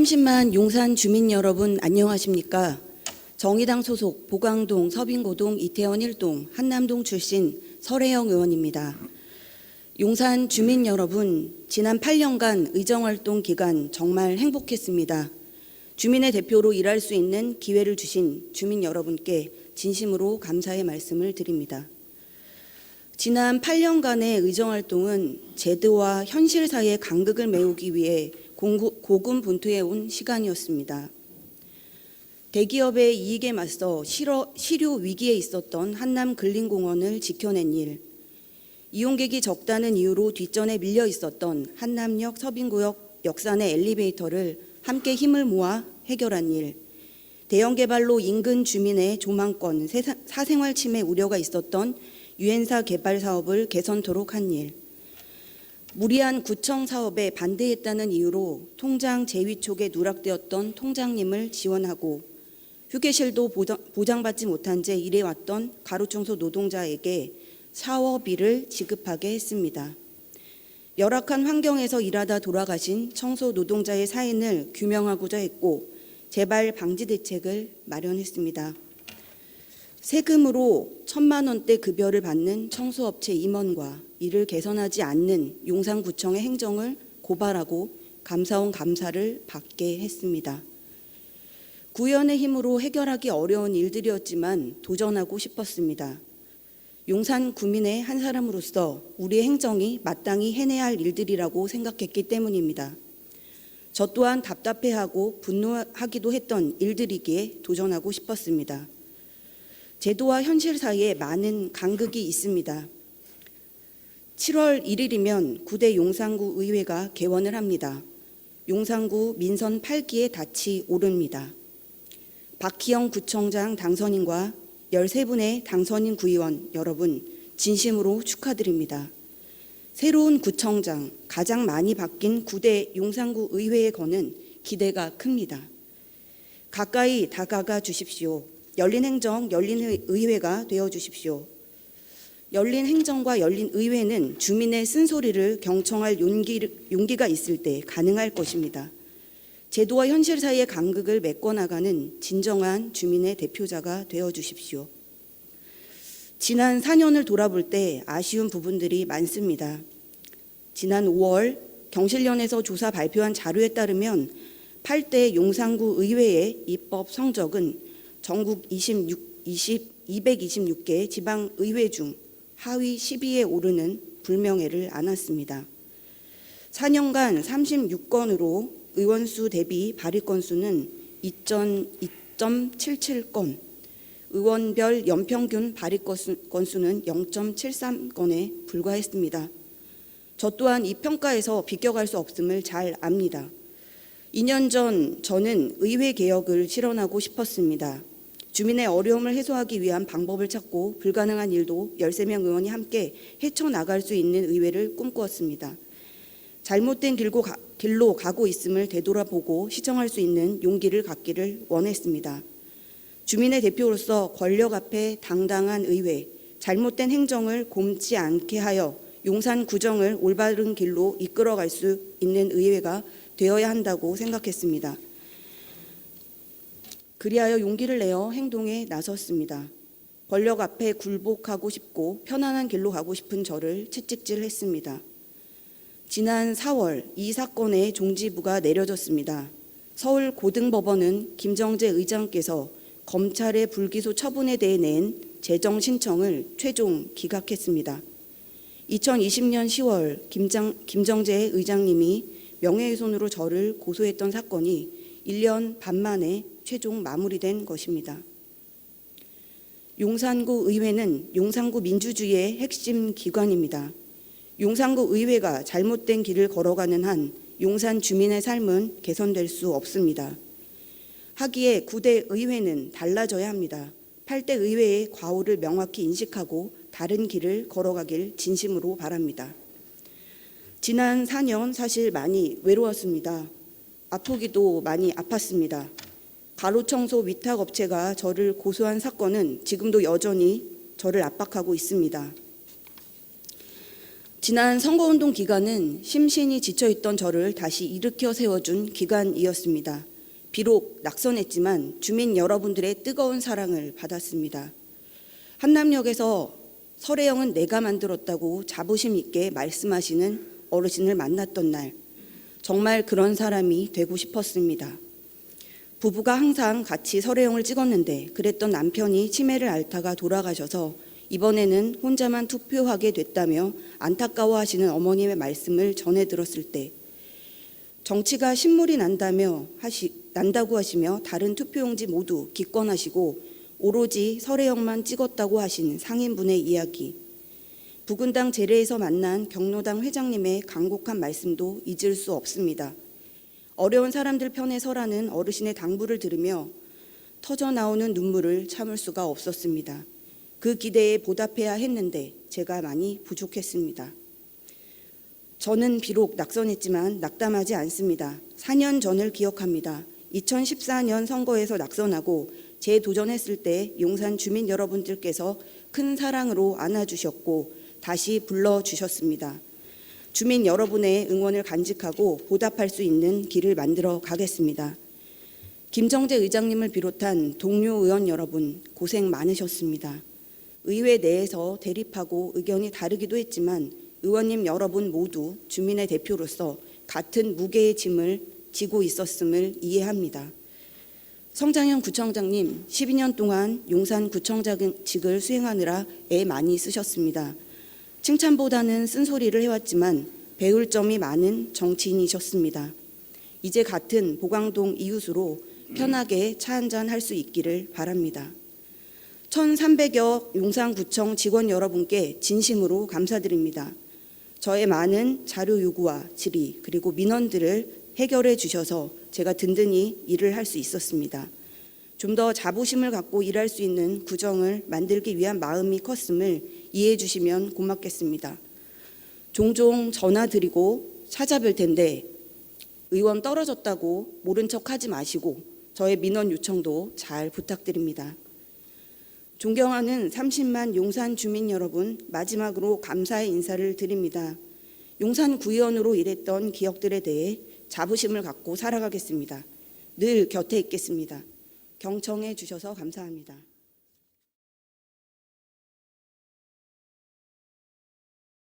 30만 용산 주민 여러분 안녕하십니까? 정의당 소속 보강동, 서빙고동, 이태원 1동, 한남동 출신 설혜영 의원입니다. 용산 주민 여러분, 지난 8년간 의정활동 기간 정말 행복했습니다. 주민의 대표로 일할 수 있는 기회를 주신 주민 여러분께 진심으로 감사의 말씀을 드립니다. 지난 8년간의 의정활동은 제도와 현실 사이의 간극을 메우기 위해 고군분투해 온 시간이었습니다. 대기업의 이익에 맞서 실효 위기에 있었던 한남근린공원을 지켜낸 일, 이용객이 적다는 이유로 뒷전에 밀려 있었던 한남역 서빙구역 역산의 엘리베이터를 함께 힘을 모아 해결한 일, 대형 개발로 인근 주민의 조망권, 사생활 침해 우려가 있었던 유엔사 개발 사업을 개선토록 한 일, 무리한 구청 사업에 반대했다는 이유로 통장 제위촉에 누락되었던 통장님을 지원하고 휴게실도 보장받지 못한 채 일해왔던 가로청소 노동자에게 샤워비를 지급하게 했습니다. 열악한 환경에서 일하다 돌아가신 청소 노동자의 사인을 규명하고자 했고 재발 방지 대책을 마련했습니다. 세금으로 1,000만 원대 급여를 받는 청소업체 임원과 이를 개선하지 않는 용산구청의 행정을 고발하고 감사원 감사를 받게 했습니다. 구의원의 힘으로 해결하기 어려운 일들이었지만 도전하고 싶었습니다. 용산 구민의 한 사람으로서 우리의 행정이 마땅히 해내야 할 일들이라고 생각했기 때문입니다. 저 또한 답답해하고 분노하기도 했던 일들이기에 도전하고 싶었습니다. 제도와 현실 사이에 많은 간극이 있습니다. 7월 1일이면 9대 용산구 의회가 개원을 합니다. 용산구 민선 8기에 닻이 오릅니다. 박희영 구청장 당선인과 13분의 당선인 구의원 여러분 진심으로 축하드립니다. 새로운 구청장, 가장 많이 바뀐 9대 용산구 의회에 거는 기대가 큽니다. 가까이 다가가 주십시오. 열린 행정, 열린 의회가 되어 주십시오. 열린 행정과 열린 의회는 주민의 쓴소리를 경청할 용기가 있을 때 가능할 것입니다. 제도와 현실 사이의 간극을 메꿔나가는 진정한 주민의 대표자가 되어 주십시오. 지난 4년을 돌아볼 때 아쉬운 부분들이 많습니다. 지난 5월 경실련에서 조사 발표한 자료에 따르면 8대 용산구 의회의 입법 성적은 전국 226개 지방의회 중 하위 10위에 오르는 불명예를 안았습니다. 4년간 36건으로 의원수 대비 발의 건수는 2.77건, 의원별 연평균 발의 건수는 0.73건에 불과했습니다. 저 또한 이 평가에서 비껴갈 수 없음을 잘 압니다. 2년 전 저는 의회 개혁을 실현하고 싶었습니다. 주민의 어려움을 해소하기 위한 방법을 찾고 불가능한 일도 13명 의원이 함께 헤쳐나갈 수 있는 의회를 꿈꾸었습니다. 잘못된 길로 가고 있음을 되돌아보고 시정할 수 있는 용기를 갖기를 원했습니다. 주민의 대표로서 권력 앞에 당당한 의회, 잘못된 행정을 곰지 않게 하여 용산구정을 올바른 길로 이끌어갈 수 있는 의회가 되어야 한다고 생각했습니다. 그리하여 용기를 내어 행동에 나섰습니다. 권력 앞에 굴복하고 싶고 편안한 길로 가고 싶은 저를 채찍질했습니다. 지난 4월 이 사건의 종지부가 내려졌습니다. 서울 고등법원은 김정재 의장께서 검찰의 불기소 처분에 대해 낸 재정 신청을 최종 기각했습니다. 2020년 10월 김정재 의장님이 명예훼손으로 저를 고소했던 사건이 1년 반 만에 최종 마무리된 것입니다. 용산구 의회는 용산구 민주주의의 핵심 기관입니다. 용산구 의회가 잘못된 길을 걸어가는 한 용산 주민의 삶은 개선될 수 없습니다. 하기에 9대 의회는 달라져야 합니다. 8대 의회의 과오를 명확히 인식하고 다른 길을 걸어가길 진심으로 바랍니다. 지난 4년 사실 많이 외로웠습니다. 아프기도 많이 아팠습니다. 가로청소 위탁업체가 저를 고소한 사건은 지금도 여전히 저를 압박하고 있습니다. 지난 선거운동 기간은 심신이 지쳐있던 저를 다시 일으켜 세워준 기간이었습니다. 비록 낙선했지만 주민 여러분들의 뜨거운 사랑을 받았습니다. 한남역에서 설혜영은 내가 만들었다고 자부심 있게 말씀하시는 어르신을 만났던 날, 정말 그런 사람이 되고 싶었습니다. 부부가 항상 같이 설혜영을 찍었는데 그랬던 남편이 치매를 앓다가 돌아가셔서 이번에는 혼자만 투표하게 됐다며 안타까워하시는 어머님의 말씀을 전해 들었을 때 정치가 신물이 난다고 하시며 다른 투표용지 모두 기권하시고 오로지 설혜영만 찍었다고 하신 상인분의 이야기, 부군당 재래에서 만난 경로당 회장님의 간곡한 말씀도 잊을 수 없습니다. 어려운 사람들 편에 서라는 어르신의 당부를 들으며 터져나오는 눈물을 참을 수가 없었습니다. 그 기대에 보답해야 했는데 제가 많이 부족했습니다. 저는 비록 낙선했지만 낙담하지 않습니다. 4년 전을 기억합니다. 2014년 선거에서 낙선하고 재도전했을 때 용산 주민 여러분들께서 큰 사랑으로 안아주셨고 다시 불러주셨습니다. 주민 여러분의 응원을 간직하고 보답할 수 있는 길을 만들어 가겠습니다. 김정재 의장님을 비롯한 동료 의원 여러분 고생 많으셨습니다. 의회 내에서 대립하고 의견이 다르기도 했지만 의원님 여러분 모두 주민의 대표로서 같은 무게의 짐을 지고 있었음을 이해합니다. 성장현 구청장님 12년 동안 용산구청장직을 수행하느라 애 많이 쓰셨습니다. 칭찬보다는 쓴소리를 해왔지만 배울 점이 많은 정치인이셨습니다. 이제 같은 보광동 이웃으로 편하게 차 한잔 할 수 있기를 바랍니다. 1,300여 용산구청 직원 여러분께 진심으로 감사드립니다. 저의 많은 자료 요구와 질의 그리고 민원들을 해결해 주셔서 제가 든든히 일을 할 수 있었습니다. 좀 더 자부심을 갖고 일할 수 있는 구청을 만들기 위한 마음이 컸음을 이해해 주시면 고맙겠습니다. 종종 전화 드리고 찾아뵐 텐데 의원 떨어졌다고 모른 척 하지 마시고 저의 민원 요청도 잘 부탁드립니다. 존경하는 30만 용산 주민 여러분, 마지막으로 감사의 인사를 드립니다. 용산 구의원으로 일했던 기억들에 대해 자부심을 갖고 살아가겠습니다. 늘 곁에 있겠습니다. 경청해 주셔서 감사합니다.